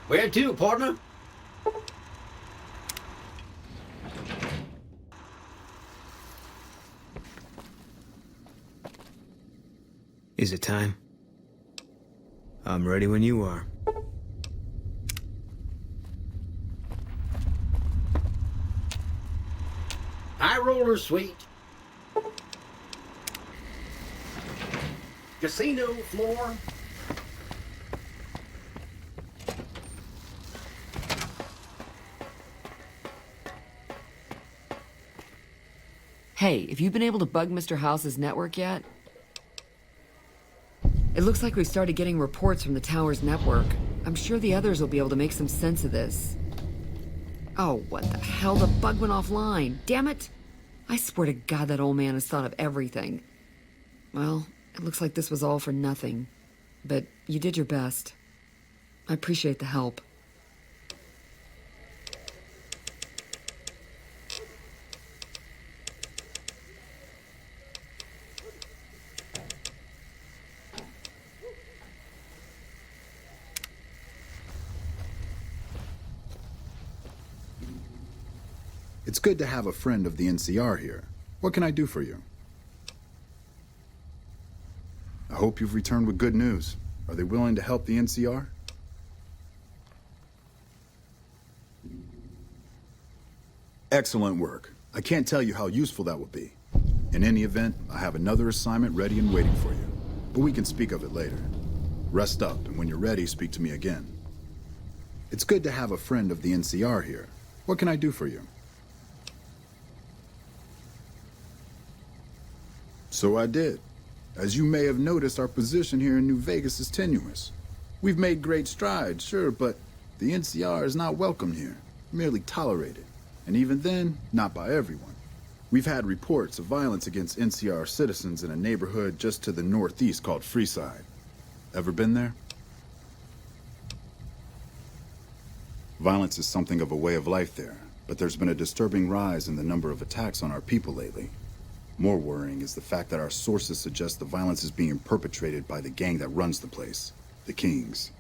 Where to, partner? Is it time? I'm ready when you are. High roller suite. Casino floor. Hey, have you been able to bug Mr. House's network yet? It looks like we've started getting reports from the tower's network. I'm sure the others will be able to make some sense of this. Oh, what the hell? The bug went offline. Damn it! I swear to God that old man has thought of everything. Well, it looks like this was all for nothing. But you did your best. I appreciate the help. It's good to have a friend of the NCR here. What can I do for you? I hope you've returned with good news. Are they willing to help the NCR? Excellent work. I can't tell you how useful that will be. In any event, I have another assignment ready and waiting for you. But we can speak of it later. Rest up, and when you're ready, speak to me again. It's good to have a friend of the NCR here. What can I do for you? So I did. As you may have noticed, our position here in New Vegas is tenuous. We've made great strides, sure, but the NCR is not welcome here, merely tolerated. And even then, not by everyone. We've had reports of violence against NCR citizens in a neighborhood just to the northeast called Freeside. Ever been there? Violence is something of a way of life there, but there's been a disturbing rise in the number of attacks on our people lately. More worrying is the fact that our sources suggest the violence is being perpetrated by the gang that runs the place, the Kings.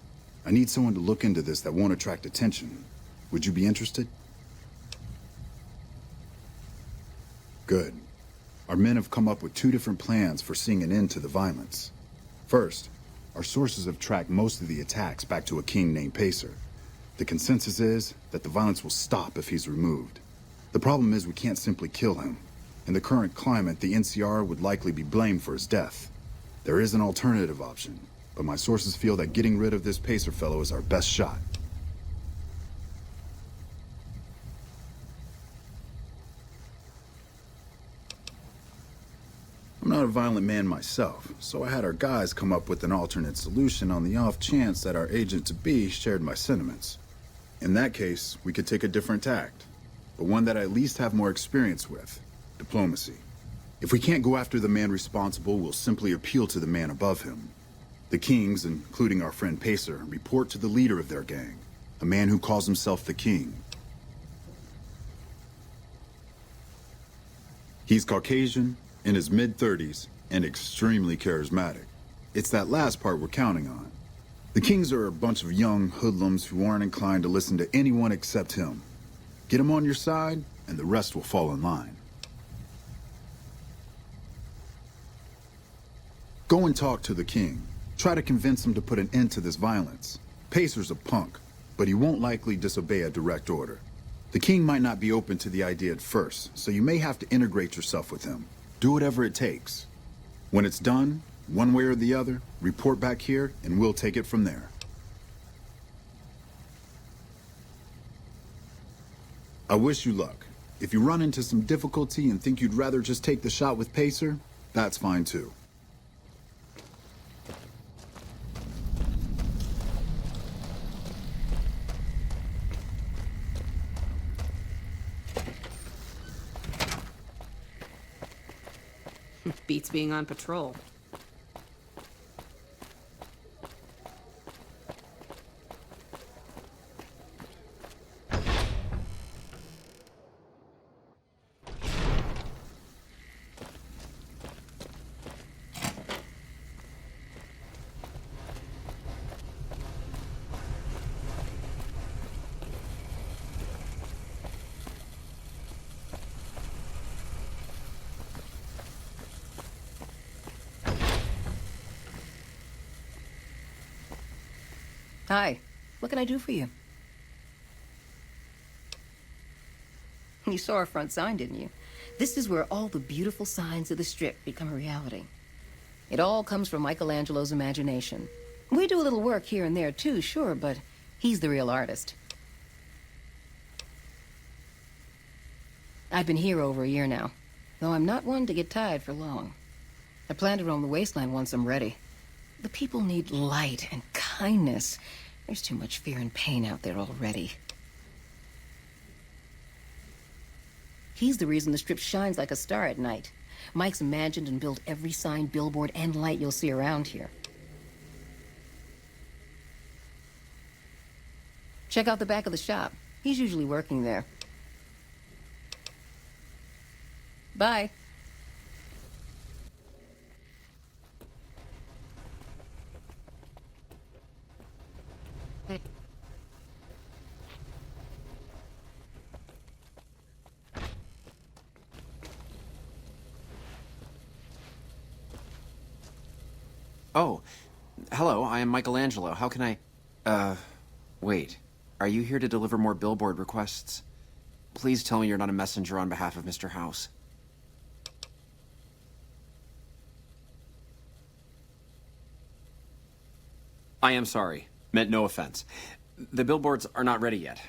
I need someone to look into this that won't attract attention. Would you be interested? Good. Our men have come up with 2 different plans for seeing an end to the violence. First, our sources have tracked most of the attacks back to a king named Pacer. The consensus is that the violence will stop if he's removed. The problem is we can't simply kill him. In the current climate, the NCR would likely be blamed for his death. There is an alternative option, but my sources feel that getting rid of this Pacer fellow is our best shot. I'm not a violent man myself, so I had our guys come up with an alternate solution on the off chance that our agent-to-be shared my sentiments. In that case, we could take a different tact, but one that I at least have more experience with. Diplomacy. If we can't go after the man responsible, we'll simply appeal to the man above him. The Kings, including our friend Pacer, report to the leader of their gang, a man who calls himself the King. He's Caucasian, in his mid-30s, and extremely charismatic. It's that last part we're counting on. The Kings are a bunch of young hoodlums who aren't inclined to listen to anyone except him. Get him on your side, and the rest will fall in line. Go and talk to the King. Try to convince him to put an end to this violence. Pacer's a punk, but he won't likely disobey a direct order. The King might not be open to the idea at first, so you may have to integrate yourself with him. Do whatever it takes. When it's done, one way or the other, report back here, and we'll take it from there. I wish you luck. If you run into some difficulty and think you'd rather just take the shot with Pacer, that's fine too. Beats being on patrol. Hi. What can I do for you? You saw our front sign, didn't you? This is where all the beautiful signs of the Strip become a reality. It all comes from Michelangelo's imagination. We do a little work here and there too, sure, but he's the real artist. I've been here over a year now, though I'm not one to get tired for long. I plan to roam the Wasteland once I'm ready. The people need light and kindness. There's too much fear and pain out there already. He's the reason the Strip shines like a star at night. Mike's imagined and built every sign, billboard, and light you'll see around here. Check out the back of the shop. He's usually working there. Bye. Oh, hello, I am Michelangelo. How can wait. Are you here to deliver more billboard requests? Please tell me you're not a messenger on behalf of Mr. House. I am sorry. Meant no offense. The billboards are not ready yet.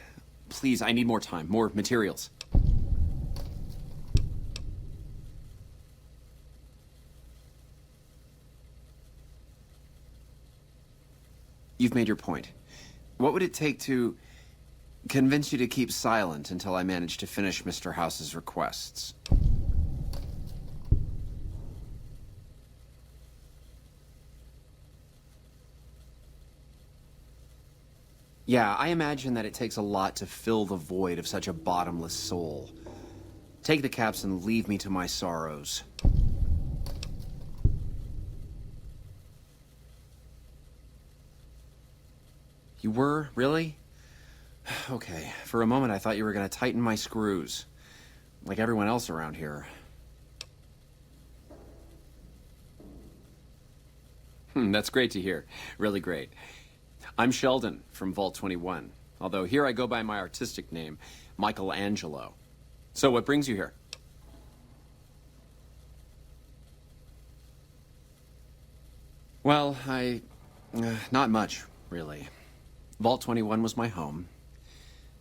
Please, I need more time, more materials. You've made your point. What would it take to convince you to keep silent until I manage to finish Mr. House's requests? Yeah, I imagine that it takes a lot to fill the void of such a bottomless soul. Take the caps and leave me to my sorrows. You were? Really? Okay, for a moment I thought you were gonna tighten my screws. Like everyone else around here. That's great to hear. Really great. I'm Sheldon from Vault 21, although here I go by my artistic name, Michelangelo. So what brings you here? Well, not much, really. Vault 21 was my home.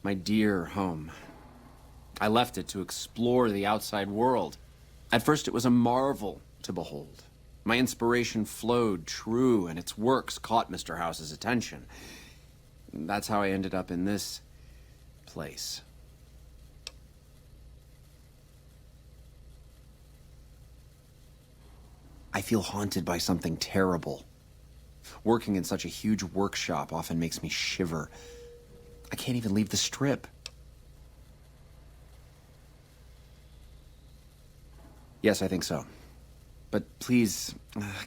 My dear home. I left it to explore the outside world. At first it was a marvel to behold. My inspiration flowed true, and its works caught Mr. House's attention. That's how I ended up in this place. I feel haunted by something terrible. Working in such a huge workshop often makes me shiver. I can't even leave the Strip. Yes, I think so. But please,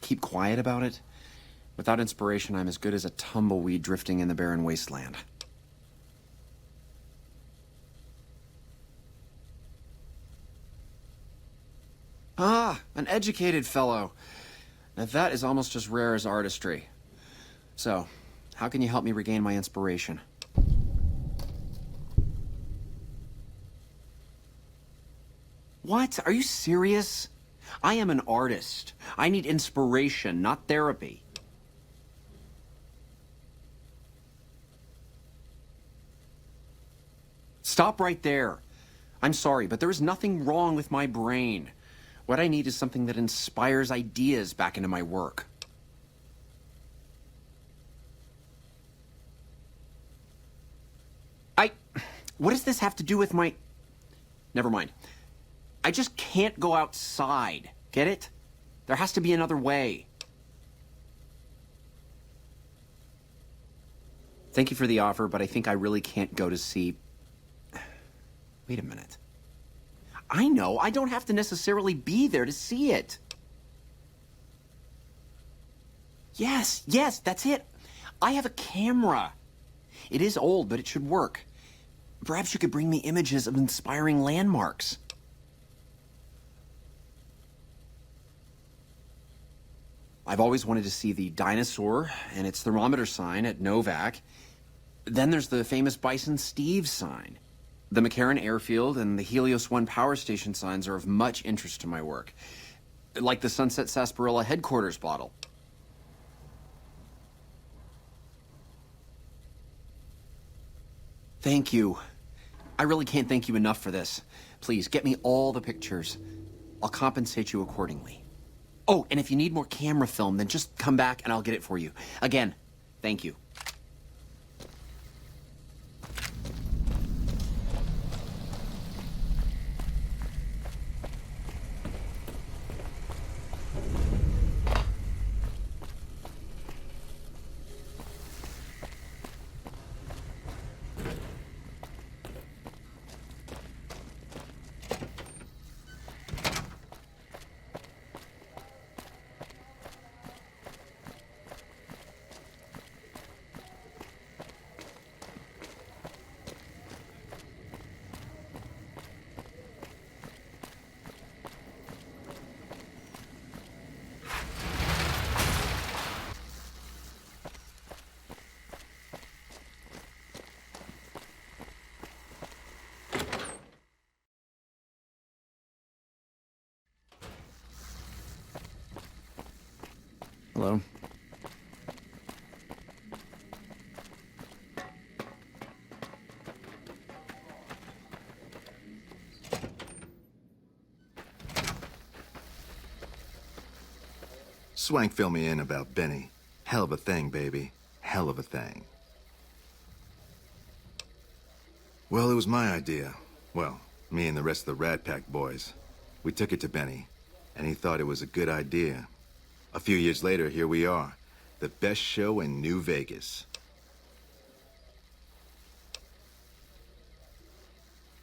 keep quiet about it. Without inspiration, I'm as good as a tumbleweed drifting in the barren wasteland. Ah, an educated fellow. Now that is almost as rare as artistry. So, how can you help me regain my inspiration? What? Are you serious? I am an artist. I need inspiration, not therapy. Stop right there. I'm sorry, but there is nothing wrong with my brain. What I need is something that inspires ideas back into my work. What does this have to do with my... Never mind. I just can't go outside. Get it? There has to be another way. Thank you for the offer, but I think I really can't go to see... Wait a minute. I know, I don't have to necessarily be there to see it. Yes, that's it. I have a camera. It is old, but it should work. Perhaps you could bring me images of inspiring landmarks. I've always wanted to see the dinosaur and its thermometer sign at Novak. Then there's the famous Bison Steve sign. The McCarran Airfield and the Helios 1 power station signs are of much interest to my work. Like the Sunset Sarsaparilla headquarters bottle. Thank you. I really can't thank you enough for this. Please, get me all the pictures. I'll compensate you accordingly. Oh, and if you need more camera film, then just come back and I'll get it for you. Again, thank you. Hello. Swank fill me in about Benny. Hell of a thing, baby. Hell of a thing. Well, it was my idea. Well, me and the rest of the Rat Pack boys. We took it to Benny, and he thought it was a good idea. A few years later, here we are. The best show in New Vegas.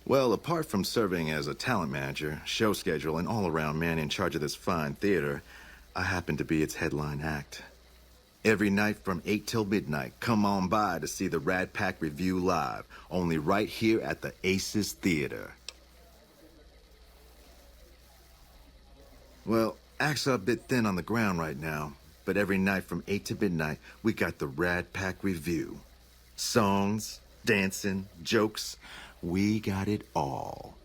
Well, apart from serving as a talent manager, show schedule, and all-around man in charge of this fine theater, I happen to be its headline act. Every night from 8 till midnight, come on by to see the Rat Pack Review live, only right here at the Aces Theater. Well, acts are a bit thin on the ground right now, but every night from 8 to midnight, we got the Rat Pack Review. Songs, dancing, jokes, we got it all.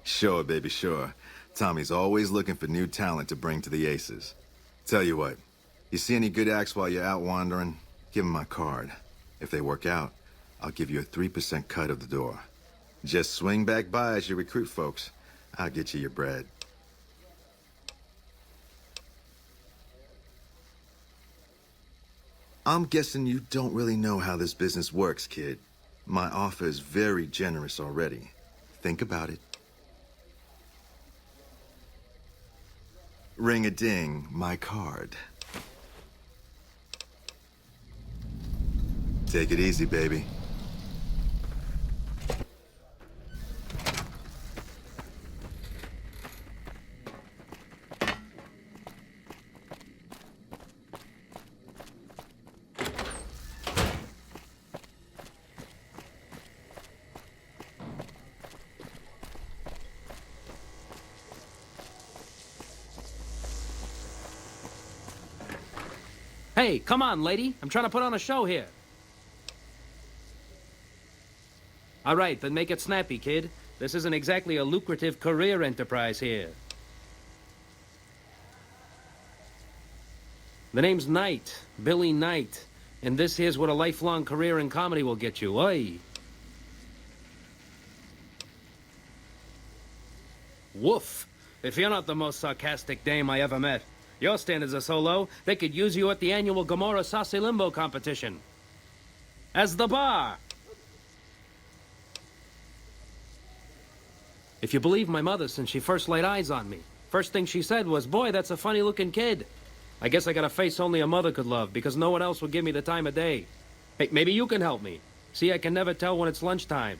Sure, baby, sure. Tommy's always looking for new talent to bring to the Aces. Tell you what, you see any good acts while you're out wandering, give them my card. If they work out, I'll give you a 3% cut of the door. Just swing back by as you recruit folks. I'll get you your bread. I'm guessing you don't really know how this business works, kid. My offer is very generous already. Think about it. Ring-a-ding, my card. Take it easy, baby. Hey, come on, lady. I'm trying to put on a show here. All right, then make it snappy, kid. This isn't exactly a lucrative career enterprise here. The name's Knight, Billy Knight. And this here's what a lifelong career in comedy will get you, oi. Woof. If you're not the most sarcastic dame I ever met, your standards are so low, they could use you at the annual Gomorrah Saucy Limbo competition. As the bar. If you believe my mother, since she first laid eyes on me, first thing she said was, boy, that's a funny-looking kid. I guess I got a face only a mother could love, because no one else would give me the time of day. Hey, maybe you can help me. See, I can never tell when it's lunchtime.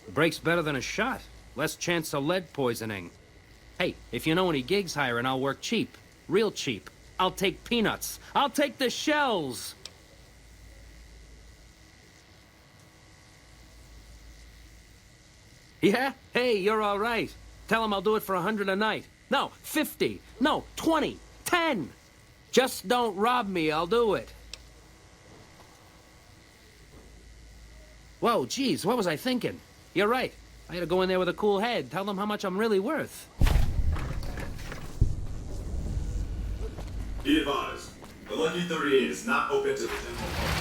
Breaks better than a shot. Less chance of lead poisoning. Hey, if you know any gigs hiring, I'll work cheap. Real cheap. I'll take peanuts. I'll take the shells! Yeah? Hey, you're all right. Tell him I'll do it for 100 a night. No, 50. No, 20. 10. Just don't rob me, I'll do it. Whoa, geez, what was I thinking? You're right. I gotta go in there with a cool head. Tell them how much I'm really worth. Be advised, the Lucky 38 is not open to the general public.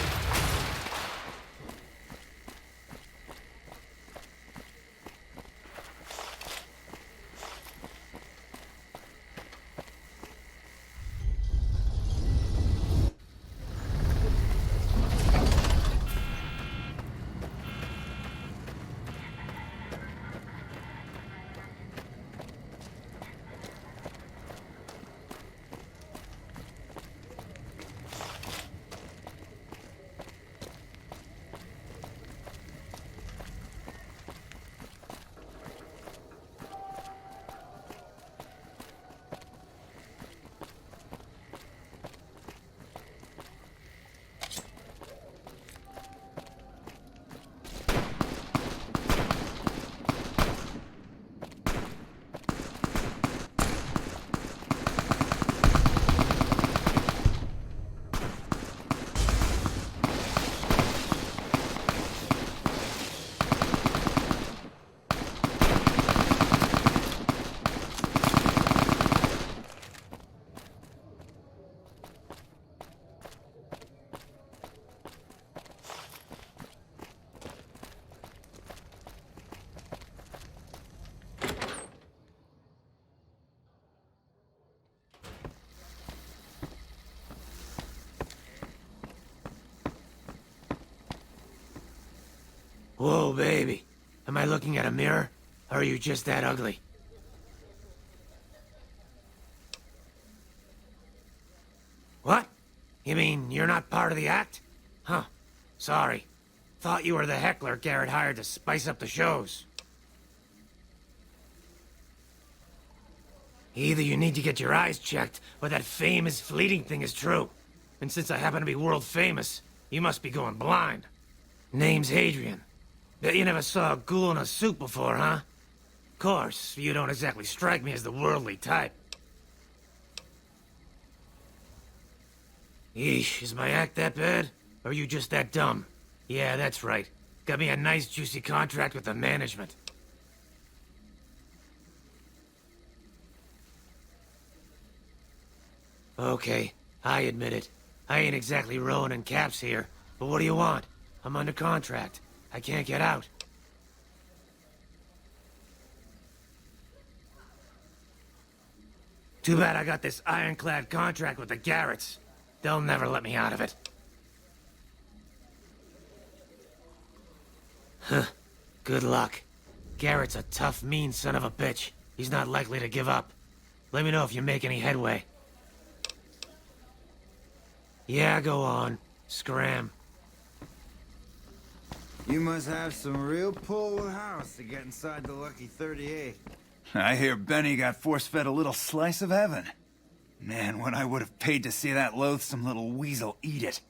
Whoa, baby. Am I looking at a mirror? Or are you just that ugly? What? You mean you're not part of the act? Huh. Sorry. Thought you were the heckler Garrett hired to spice up the shows. Either you need to get your eyes checked, or that fame is fleeting thing is true. And since I happen to be world famous, you must be going blind. Name's Hadrian. Bet you never saw a ghoul in a suit before, huh? Course, you don't exactly strike me as the worldly type. Yeesh, is my act that bad? Or are you just that dumb? Yeah, that's right. Got me a nice juicy contract with the management. Okay, I admit it. I ain't exactly rowing in caps here, but what do you want? I'm under contract. I can't get out. Too bad I got this ironclad contract with the Garretts. They'll never let me out of it. Huh. Good luck. Garrett's a tough, mean son of a bitch. He's not likely to give up. Let me know if you make any headway. Yeah, go on. Scram. You must have some real pull with House to get inside the Lucky 38. I hear Benny got force-fed a little slice of heaven. Man, what I would have paid to see that loathsome little weasel eat it.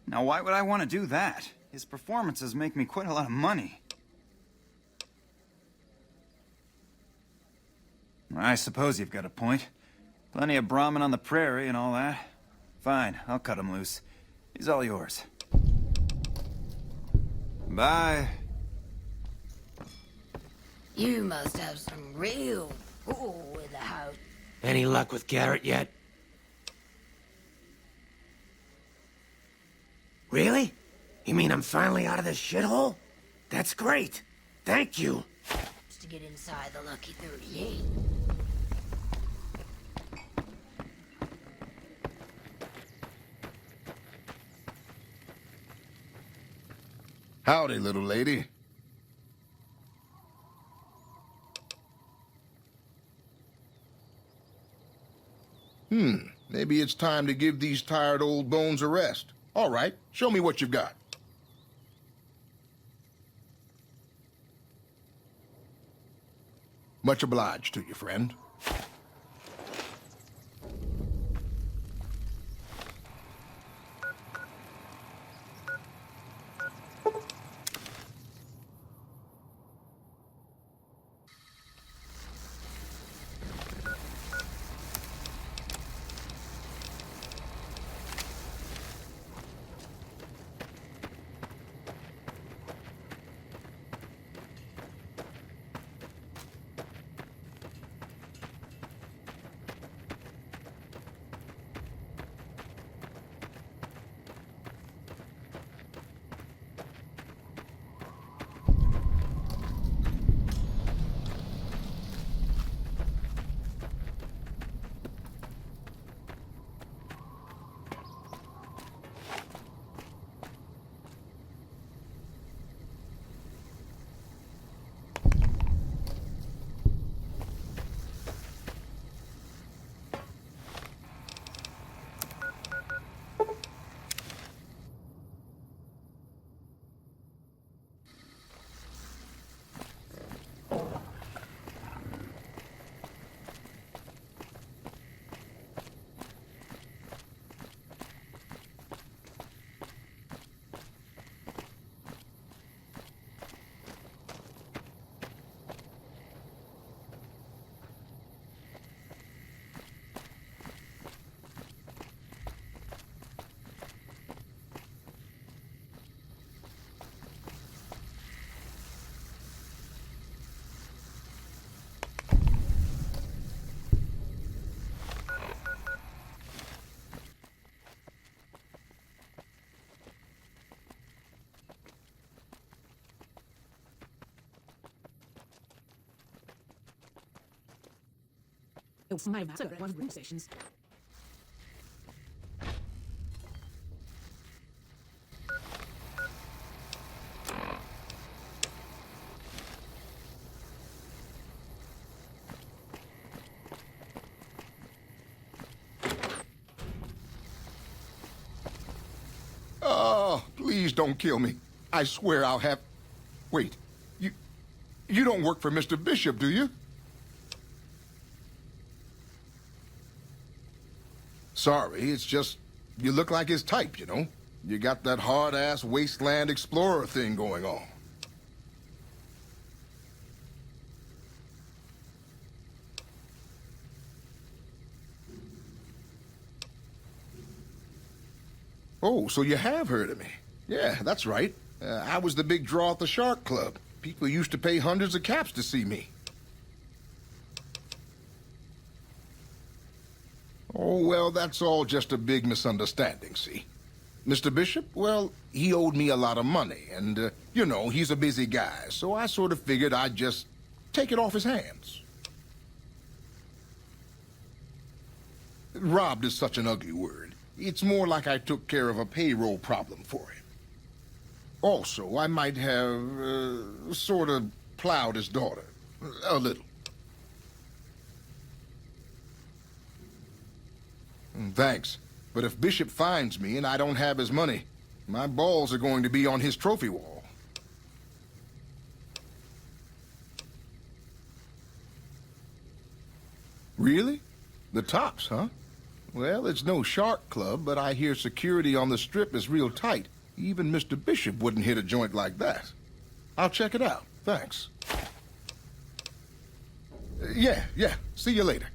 Now, why would I want to do that? His performances make me quite a lot of money. I suppose you've got a point. Plenty of Brahmin on the prairie and all that. Fine, I'll cut him loose. He's all yours. Bye. You must have some real pull in the house. Any luck with Garrett yet? Really? You mean I'm finally out of this shithole? That's great. Thank you. To get inside the Lucky 38. Howdy, little lady. Maybe it's time to give these tired old bones a rest. All right, show me what you've got. Much obliged to you, friend. Stations. Oh, please don't kill me. I swear I'll have... Wait, you don't work for Mr. Bishop, do you? Sorry, it's just, you look like his type, you know? You got that hard-ass Wasteland explorer thing going on. Oh, so you have heard of me. Yeah, that's right. I was the big draw at the Shark Club. People used to pay hundreds of caps to see me. Oh, well, that's all just a big misunderstanding, see? Mr. Bishop, well, he owed me a lot of money, and, you know, he's a busy guy, so I sort of figured I'd just take it off his hands. Robbed is such an ugly word. It's more like I took care of a payroll problem for him. Also, I might have, sort of plowed his daughter. A little. Thanks. But if Bishop finds me and I don't have his money, my balls are going to be on his trophy wall. Really? The tops, huh? Well, it's no shark club, but I hear security on the strip is real tight. Even Mr. Bishop wouldn't hit a joint like that. I'll check it out. Thanks. Yeah. See you later.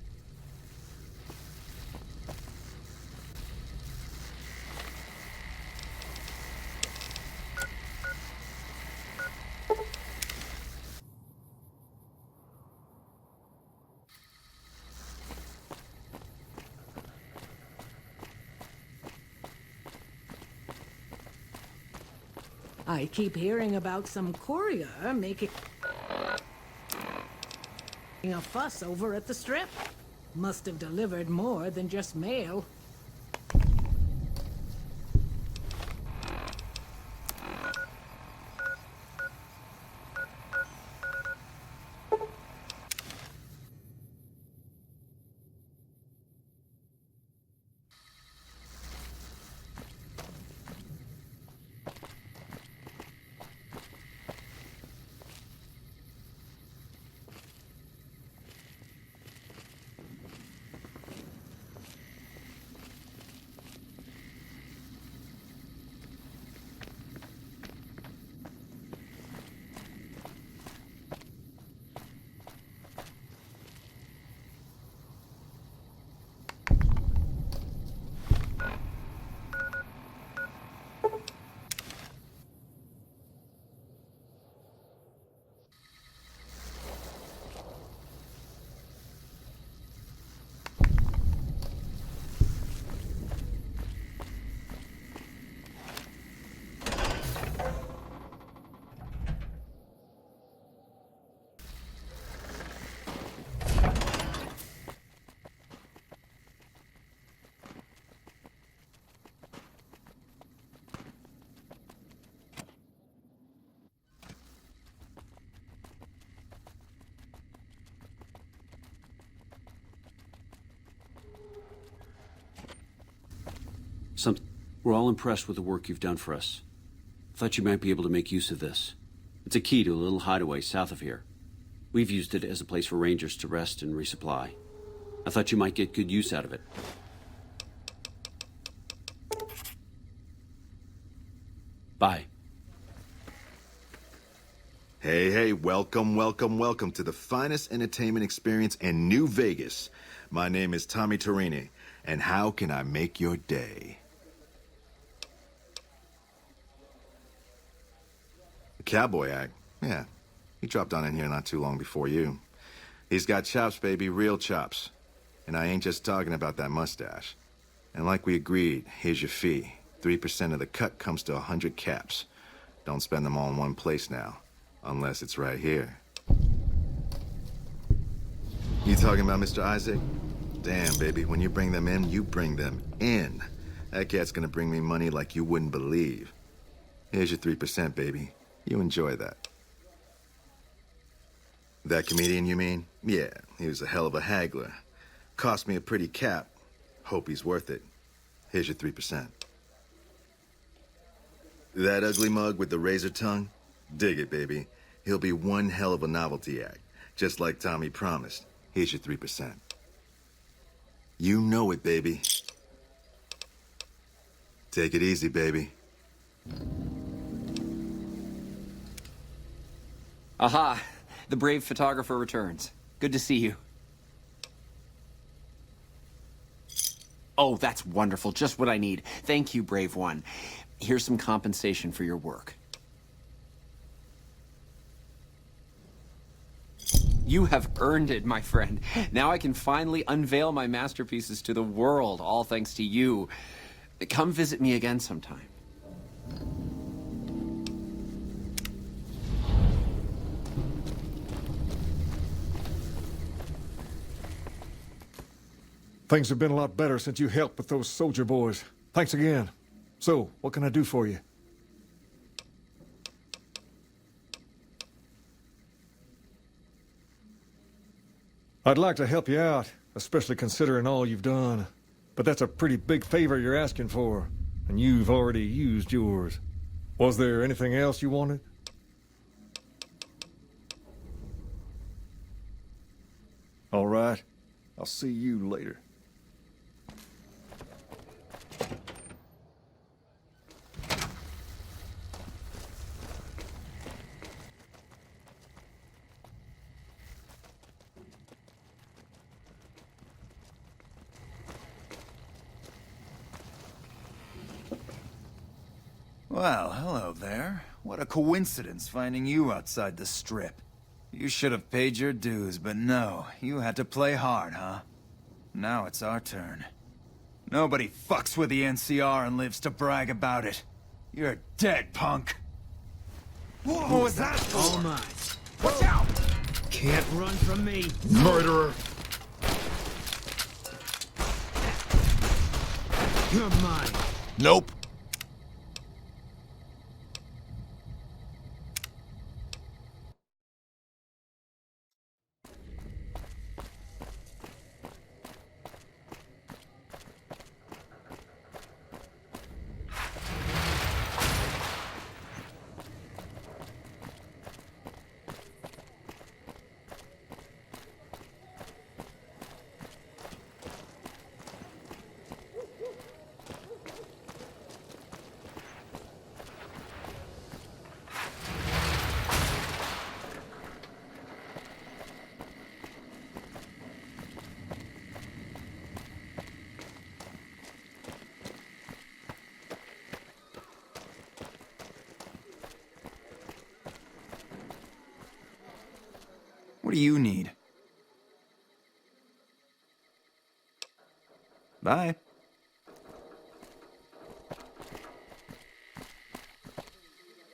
I keep hearing about some courier making a fuss over at the Strip. Must have delivered more than just mail. We're all impressed with the work you've done for us. Thought you might be able to make use of this. It's a key to a little hideaway south of here. We've used it as a place for rangers to rest and resupply. I thought you might get good use out of it. Bye. Hey, welcome to the finest entertainment experience in New Vegas. My name is Tommy Torini, and how can I make your day? The cowboy act? Yeah, he dropped on in here not too long before you. He's got chops, baby, real chops. And I ain't just talking about that mustache. And like we agreed, here's your fee. 3% of the cut comes to 100 caps. Don't spend them all in one place now. Unless it's right here. You talking about Mr. Isaac? Damn, baby, when you bring them in, you bring them in. That cat's gonna bring me money like you wouldn't believe. Here's your 3%, baby. You enjoy that. That comedian, you mean? Yeah, he was a hell of a haggler. Cost me a pretty cap. Hope he's worth it. Here's your 3%. That ugly mug with the razor tongue? Dig it, baby. He'll be one hell of a novelty act. Just like Tommy promised. Here's your 3%. You know it, baby. Take it easy, baby. Aha! The brave photographer returns. Good to see you. Oh, that's wonderful. Just what I need. Thank you, brave one. Here's some compensation for your work. You have earned it, my friend. Now I can finally unveil my masterpieces to the world, all thanks to you. Come visit me again sometime. Things have been a lot better since you helped with those soldier boys. Thanks again. So, what can I do for you? I'd like to help you out, especially considering all you've done. But that's a pretty big favor you're asking for, and you've already used yours. Was there anything else you wanted? All right. I'll see you later. Well, hello there. What a coincidence finding you outside the strip. You should have paid your dues, but no, you had to play hard, huh? Now it's our turn. Nobody fucks with the NCR and lives to brag about it. You're dead, punk. What was that for? All mine. Watch out! Can't run from me. Murderer. You're mine. Nope. What do you need? Bye.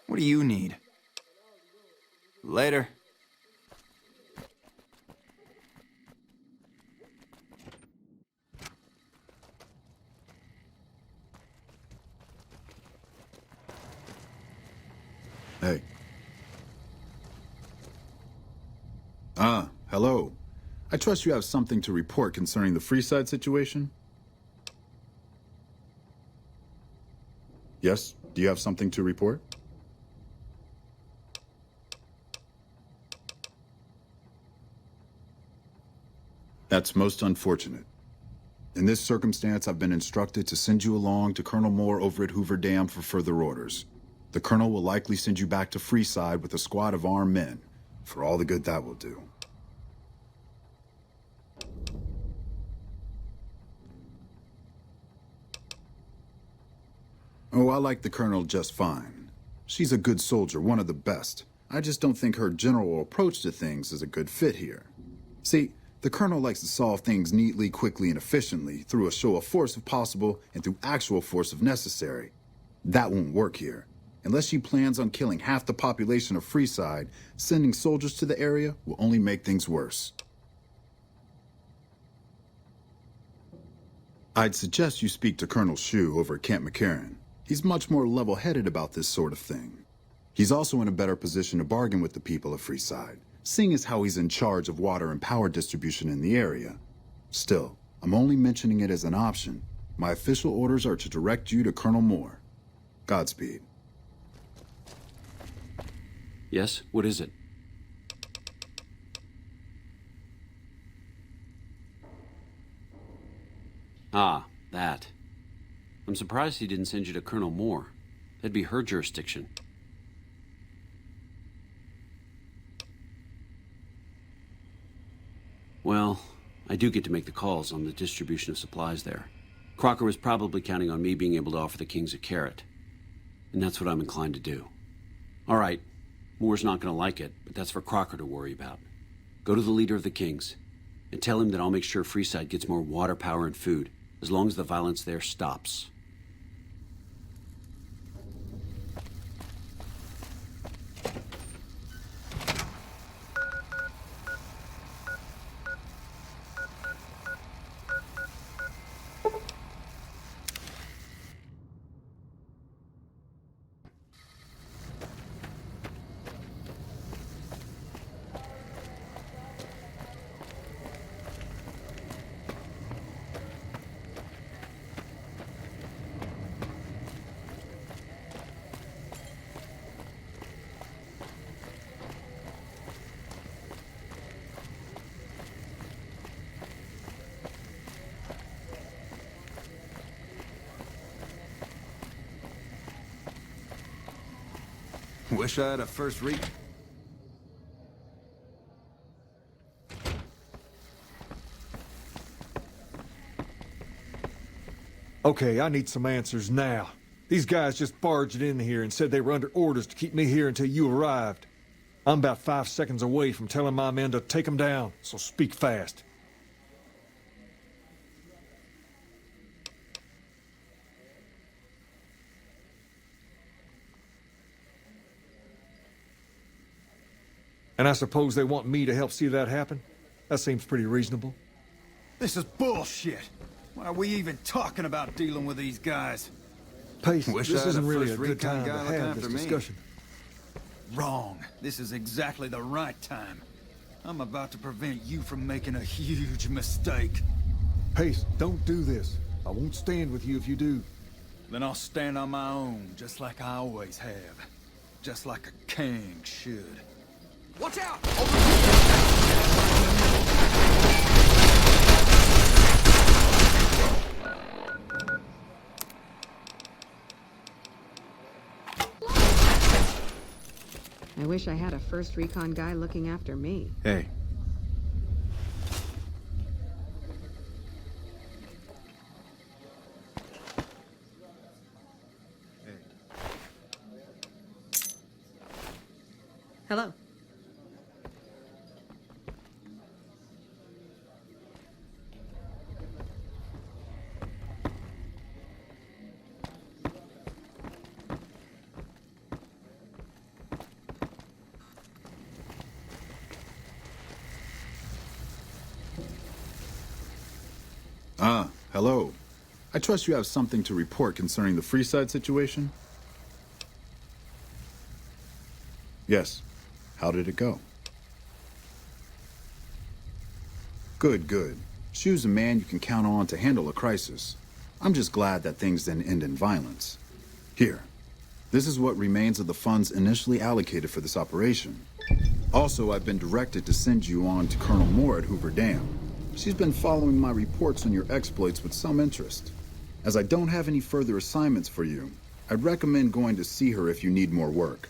What do you need? Later. Hey. Hello. I trust you have something to report concerning the freeside situation? Yes? Do you have something to report? That's most unfortunate. In this circumstance, I've been instructed to send you along to Colonel Moore over at Hoover Dam for further orders. The Colonel will likely send you back to Freeside with a squad of armed men, for all the good that will do. Oh, I like the Colonel just fine. She's a good soldier, one of the best. I just don't think her general approach to things is a good fit here. See, the Colonel likes to solve things neatly, quickly, and efficiently through a show of force if possible and through actual force if necessary. That won't work here. Unless she plans on killing half the population of Freeside, sending soldiers to the area will only make things worse. I'd suggest you speak to Colonel Shu over at Camp McCarran. He's much more level-headed about this sort of thing. He's also in a better position to bargain with the people of Freeside, seeing as how he's in charge of water and power distribution in the area. Still, I'm only mentioning it as an option. My official orders are to direct you to Colonel Moore. Godspeed. Yes? What is it? Ah, that. I'm surprised he didn't send you to Colonel Moore. That'd be her jurisdiction. Well, I do get to make the calls on the distribution of supplies there. Crocker was probably counting on me being able to offer the Kings a carrot. And that's what I'm inclined to do. All right, Moore's not going to like it, but that's for Crocker to worry about. Go to the leader of the Kings and tell him that I'll make sure Freeside gets more water, power, and food, as long as the violence there stops. Wish I had a first read. Okay, I need some answers now. These guys just barged in here and said they were under orders to keep me here until you arrived. I'm about 5 seconds away from telling my men to take them down, so speak fast. And I suppose they want me to help see that happen? That seems pretty reasonable. This is bullshit. Why are we even talking about dealing with these guys? Pace, Wish this I had isn't a really first a good recon time to guy looking have this after me. discussion. Wrong. This is exactly the right time. I'm about to prevent you from making a huge mistake. Pace, don't do this. I won't stand with you if you do. Then I'll stand on my own, just like I always have. Just like a king should. Watch out! I wish I had a first recon guy looking after me. Hey. Hello. Hello. I trust you have something to report concerning the freeside situation? Yes. How did it go? Good, good. Shu's a man you can count on to handle a crisis. I'm just glad that things didn't end in violence. Here. This is what remains of the funds initially allocated for this operation. Also, I've been directed to send you on to Colonel Moore at Hoover Dam. She's been following my reports on your exploits with some interest. As I don't have any further assignments for you, I'd recommend going to see her if you need more work.